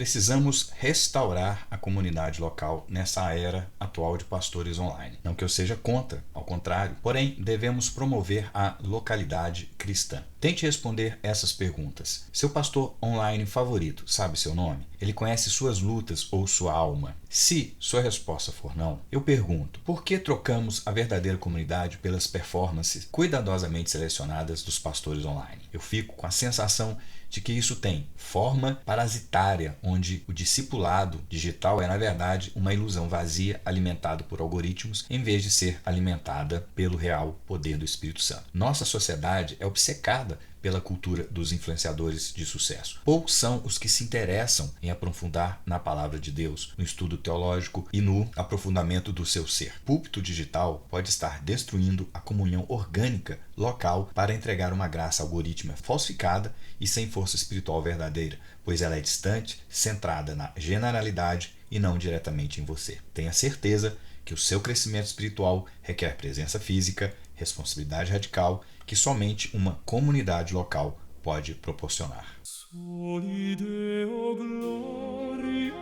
Precisamos restaurar a comunidade local nessa era atual de pastores online. Não que eu seja contra, ao contrário. Porém, devemos promover a localidade cristã. Tente responder essas perguntas. Seu pastor online favorito sabe seu nome? Ele conhece suas lutas ou sua alma? Se sua resposta for não, eu pergunto: por que trocamos a verdadeira comunidade pelas performances cuidadosamente selecionadas dos pastores online? Eu fico com a sensação de que isso tem forma parasitária, onde o discipulado digital é, na verdade, uma ilusão vazia alimentada por algoritmos, em vez de ser alimentada pelo real poder do Espírito Santo. Nossa sociedade é obcecada pela cultura dos influenciadores de sucesso. Poucos são os que se interessam em aprofundar na palavra de Deus, no estudo teológico e no aprofundamento do seu ser. Púlpito digital pode estar destruindo a comunhão orgânica local para entregar uma graça algorítmica falsificada e sem força espiritual verdadeira, pois ela é distante, centrada na generalidade e não diretamente em você. Tenha certeza que o seu crescimento espiritual requer presença física, responsabilidade radical, que somente uma comunidade local pode proporcionar. Soli Deo gloria,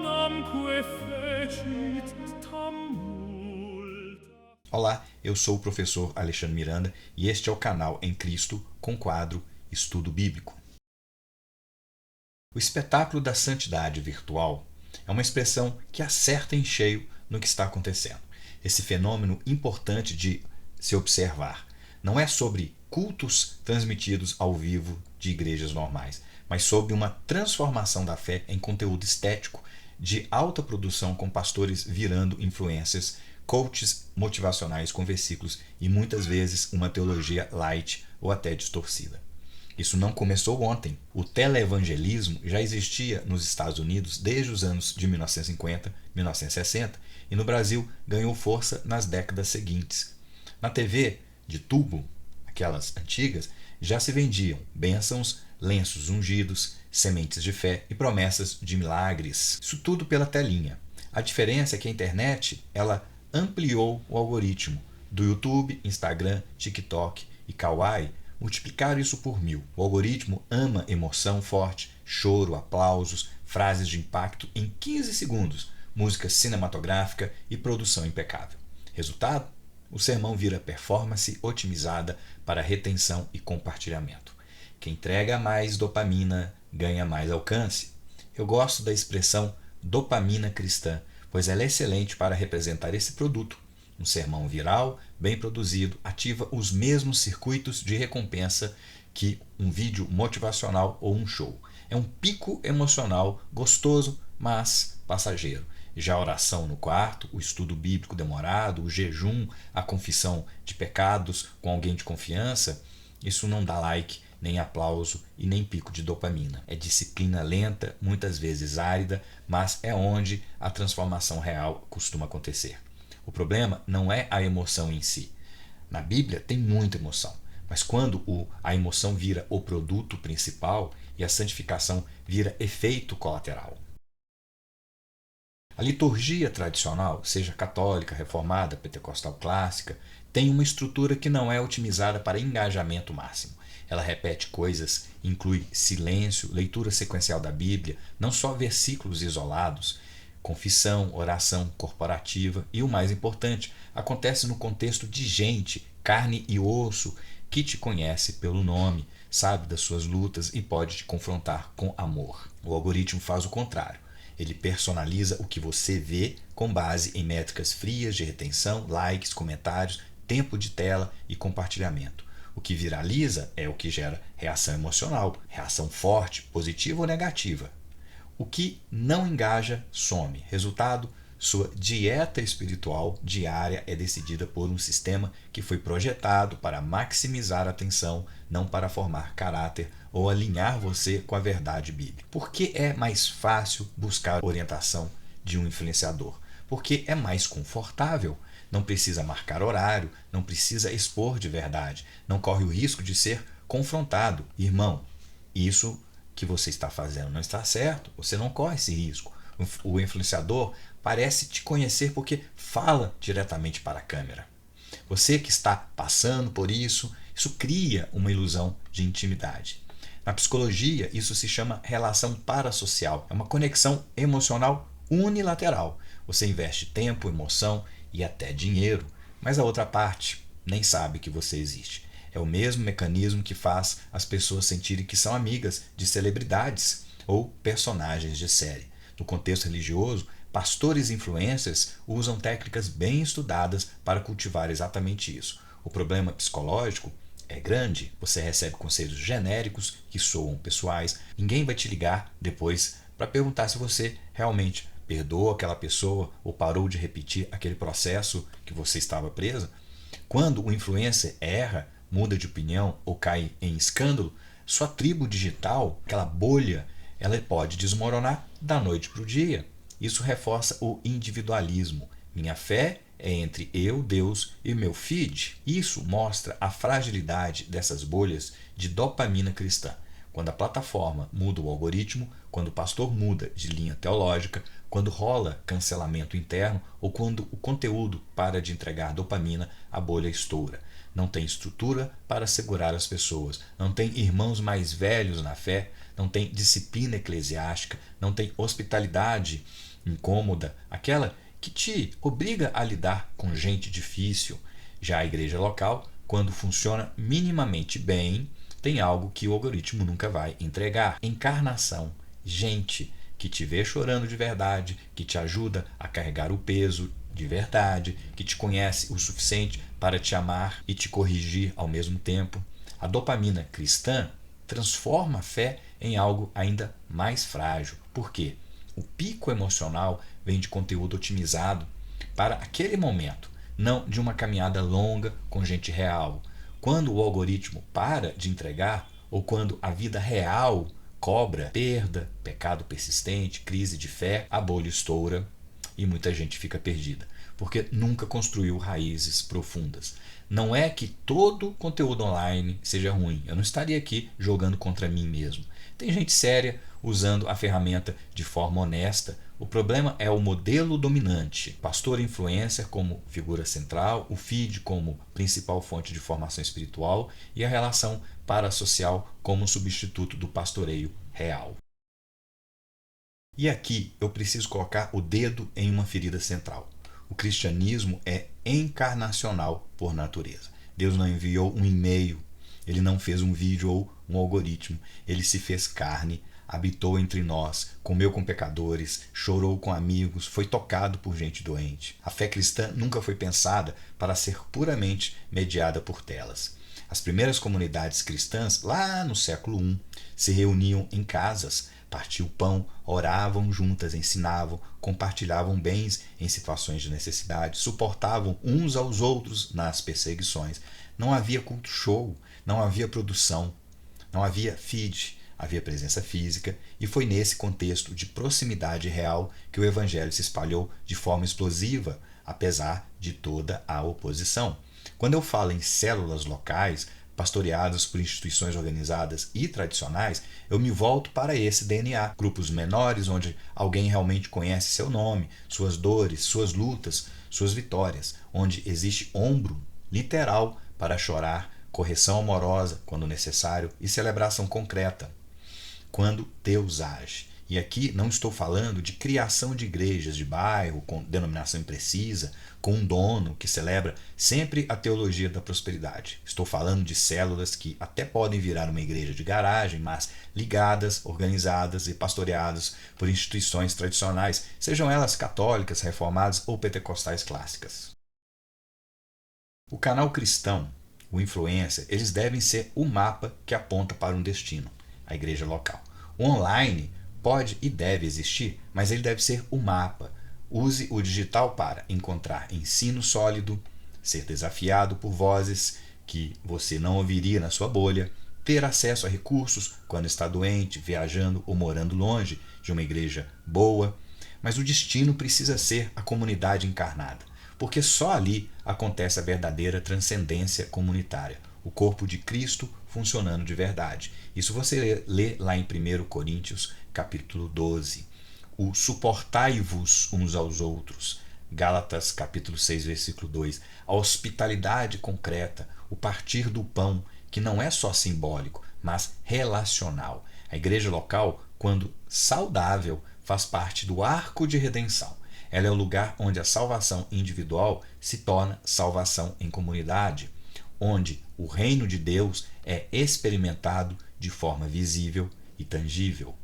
namque fecit tam multa. Olá, eu sou o professor Alexandre Miranda e este é o canal Em Cristo com quadro Estudo Bíblico. O espetáculo da santidade virtual é uma expressão que acerta em cheio no que está acontecendo. Esse fenômeno importante de se observar não é sobre cultos transmitidos ao vivo de igrejas normais, mas sobre uma transformação da fé em conteúdo estético de alta produção, com pastores virando influencers, coaches motivacionais com versículos e muitas vezes uma teologia light ou até distorcida. Isso não começou ontem. O televangelismo já existia nos Estados Unidos desde os anos de 1950, 1960 e no Brasil ganhou força nas décadas seguintes. Na TV de tubo, aquelas antigas, já se vendiam bênçãos, lenços ungidos, sementes de fé e promessas de milagres. Isso tudo pela telinha. A diferença é que a internet ela ampliou o algoritmo do YouTube, Instagram, TikTok e Kawaii. Multiplicaram isso por 1000. O algoritmo ama emoção forte, choro, aplausos, frases de impacto em 15 segundos, música cinematográfica e produção impecável. Resultado? O sermão vira performance otimizada para retenção e compartilhamento. Quem entrega mais dopamina ganha mais alcance. Eu gosto da expressão dopamina cristã, pois ela é excelente para representar esse produto. Um sermão viral, bem produzido, ativa os mesmos circuitos de recompensa que um vídeo motivacional ou um show. É um pico emocional gostoso, mas passageiro. Já a oração no quarto, o estudo bíblico demorado, o jejum, a confissão de pecados com alguém de confiança, isso não dá like, nem aplauso e nem pico de dopamina. É disciplina lenta, muitas vezes árida, mas é onde a transformação real costuma acontecer. O problema não é a emoção em si. Na Bíblia tem muita emoção, mas quando a emoção vira o produto principal e a santificação vira efeito colateral. A liturgia tradicional, seja católica, reformada, pentecostal clássica, tem uma estrutura que não é otimizada para engajamento máximo. Ela repete coisas, inclui silêncio, leitura sequencial da Bíblia, não só versículos isolados, confissão, oração corporativa e, o mais importante, acontece no contexto de gente, carne e osso, que te conhece pelo nome, sabe das suas lutas e pode te confrontar com amor. O algoritmo faz o contrário. Ele personaliza o que você vê com base em métricas frias de retenção, likes, comentários, tempo de tela e compartilhamento. O que viraliza é o que gera reação emocional, reação forte, positiva ou negativa. O que não engaja, some. Resultado, sua dieta espiritual diária é decidida por um sistema que foi projetado para maximizar a atenção, não para formar caráter ou alinhar você com a verdade bíblica. Por que é mais fácil buscar orientação de um influenciador? Porque é mais confortável. Não precisa marcar horário, não precisa expor de verdade, não corre o risco de ser confrontado. Irmão, isso que você está fazendo não está certo, você não corre esse risco. O influenciador parece te conhecer porque fala diretamente para a câmera. Você que está passando por isso, isso cria uma ilusão de intimidade. Na psicologia, isso se chama relação parasocial. É uma conexão emocional unilateral. Você investe tempo, emoção e até dinheiro, mas a outra parte nem sabe que você existe. É o mesmo mecanismo que faz as pessoas sentirem que são amigas de celebridades ou personagens de série. No contexto religioso, pastores e influencers usam técnicas bem estudadas para cultivar exatamente isso. O problema psicológico é grande, você recebe conselhos genéricos que soam pessoais, ninguém vai te ligar depois para perguntar se você realmente perdoou aquela pessoa ou parou de repetir aquele processo que você estava preso. Quando o influencer erra, muda de opinião ou cai em escândalo, sua tribo digital, aquela bolha, ela pode desmoronar da noite para o dia. Isso reforça o individualismo. Minha fé é entre eu, Deus e meu feed. Isso mostra a fragilidade dessas bolhas de dopamina cristã. Quando a plataforma muda o algoritmo, quando o pastor muda de linha teológica, quando rola cancelamento interno ou quando o conteúdo para de entregar dopamina, a bolha estoura. Não tem estrutura para segurar as pessoas, não tem irmãos mais velhos na fé, não tem disciplina eclesiástica, não tem hospitalidade incômoda, aquela que te obriga a lidar com gente difícil. Já a igreja local, quando funciona minimamente bem, tem algo que o algoritmo nunca vai entregar: encarnação, gente que te vê chorando de verdade, que te ajuda a carregar o peso de verdade, que te conhece o suficiente para te amar e te corrigir ao mesmo tempo. A dopamina cristã transforma a fé em algo ainda mais frágil. Por quê? O pico emocional vem de conteúdo otimizado para aquele momento, não de uma caminhada longa com gente real. Quando o algoritmo para de entregar, ou quando a vida real cobra perda, pecado persistente, crise de fé, a bolha estoura e muita gente fica perdida, porque nunca construiu raízes profundas. Não é que todo conteúdo online seja ruim. Eu não estaria aqui jogando contra mim mesmo. Tem gente séria usando a ferramenta de forma honesta. O problema é o modelo dominante. Pastor e influencer como figura central, o feed como principal fonte de formação espiritual e a relação parasocial como substituto do pastoreio real. E aqui eu preciso colocar o dedo em uma ferida central. O cristianismo é encarnacional por natureza. Deus não enviou um e-mail, ele não fez um vídeo ou um algoritmo. Ele se fez carne, habitou entre nós, comeu com pecadores, chorou com amigos, foi tocado por gente doente. A fé cristã nunca foi pensada para ser puramente mediada por telas. As primeiras comunidades cristãs, lá no século I, se reuniam em casas, partiam o pão, oravam juntas, ensinavam, compartilhavam bens em situações de necessidade, suportavam uns aos outros nas perseguições. Não havia culto show, não havia produção, não havia feed, havia presença física, e foi nesse contexto de proximidade real que o evangelho se espalhou de forma explosiva, apesar de toda a oposição. Quando eu falo em células locais, pastoreadas por instituições organizadas e tradicionais, eu me volto para esse DNA. Grupos menores onde alguém realmente conhece seu nome, suas dores, suas lutas, suas vitórias, onde existe ombro literal para chorar, correção amorosa quando necessário e celebração concreta quando Deus age. E aqui não estou falando de criação de igrejas de bairro com denominação imprecisa, com um dono que celebra sempre a teologia da prosperidade. Estou falando de células que até podem virar uma igreja de garagem, mas ligadas, organizadas e pastoreadas por instituições tradicionais, sejam elas católicas, reformadas ou pentecostais clássicas. O canal cristão, o influencer, eles devem ser o mapa que aponta para um destino, a igreja local. O online pode e deve existir, mas ele deve ser o mapa. Use o digital para encontrar ensino sólido, ser desafiado por vozes que você não ouviria na sua bolha, ter acesso a recursos quando está doente, viajando ou morando longe de uma igreja boa. Mas o destino precisa ser a comunidade encarnada, porque só ali acontece a verdadeira transcendência comunitária, o corpo de Cristo funcionando de verdade. Isso você lê lá em 1 Coríntios, capítulo 12. O suportai-vos uns aos outros, Gálatas, capítulo 6, versículo 2. A hospitalidade concreta, o partir do pão, que não é só simbólico, mas relacional. A igreja local, quando saudável, faz parte do arco de redenção. Ela é o lugar onde a salvação individual se torna salvação em comunidade, onde o reino de Deus é experimentado de forma visível e tangível.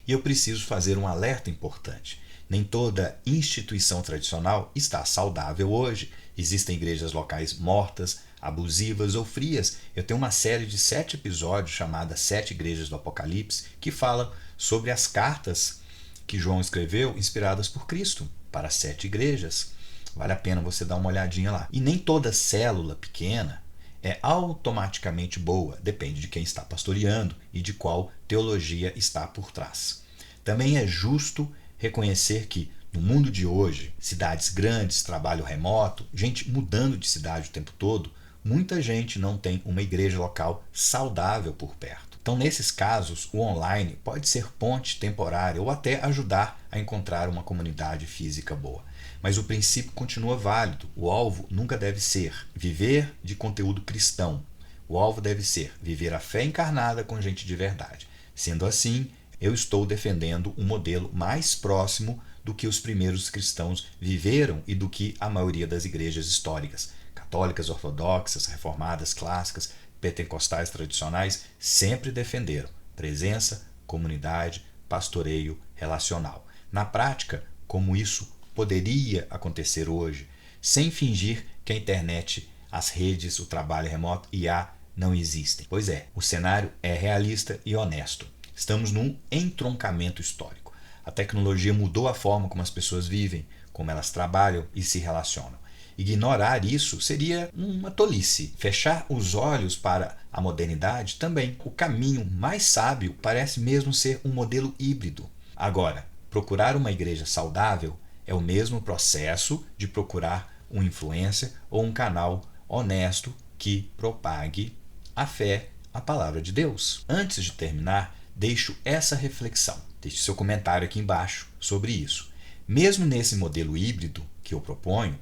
E eu preciso fazer um alerta importante. Nem toda instituição tradicional está saudável hoje. Existem igrejas locais mortas, abusivas ou frias. Eu tenho uma série de 7 episódios chamada 7 Igrejas do Apocalipse, que falam sobre as cartas que João escreveu, inspiradas por Cristo, para 7 igrejas. Vale a pena você dar uma olhadinha lá. E nem toda célula pequena é automaticamente boa, depende de quem está pastoreando e de qual teologia está por trás. Também é justo reconhecer que, no mundo de hoje, cidades grandes, trabalho remoto, gente mudando de cidade o tempo todo, muita gente não tem uma igreja local saudável por perto. Então, nesses casos, o online pode ser ponte temporária ou até ajudar a encontrar uma comunidade física boa. Mas o princípio continua válido. O alvo nunca deve ser viver de conteúdo cristão. O alvo deve ser viver a fé encarnada com gente de verdade. Sendo assim, eu estou defendendo um modelo mais próximo do que os primeiros cristãos viveram e do que a maioria das igrejas históricas, católicas, ortodoxas, reformadas, clássicas, pentecostais tradicionais, sempre defenderam: presença, comunidade, pastoreio relacional. Na prática, como isso poderia acontecer hoje, sem fingir que a internet, as redes, o trabalho remoto e IA não existem. Pois é, o cenário é realista e honesto. Estamos num entroncamento histórico. A tecnologia mudou a forma como as pessoas vivem, como elas trabalham e se relacionam. Ignorar isso seria uma tolice. Fechar os olhos para a modernidade também. O caminho mais sábio parece mesmo ser um modelo híbrido. Agora, procurar uma igreja saudável é o mesmo processo de procurar um influencer ou um canal honesto que propague a fé, a palavra de Deus. Antes de terminar, deixo essa reflexão. Deixe seu comentário aqui embaixo sobre isso. Mesmo nesse modelo híbrido que eu proponho,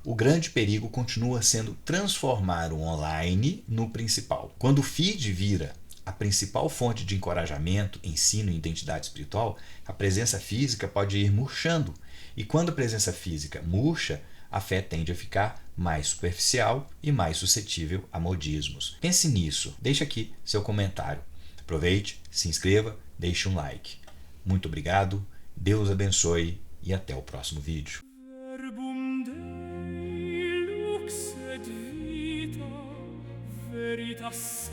o grande perigo continua sendo transformar o online no principal. Quando o feed vira a principal fonte de encorajamento, ensino e identidade espiritual, a presença física pode ir murchando. E quando a presença física murcha, a fé tende a ficar mais superficial e mais suscetível a modismos. Pense nisso. Deixe aqui seu comentário. Aproveite, se inscreva, deixe um like. Muito obrigado, Deus abençoe e até o próximo vídeo. Veritas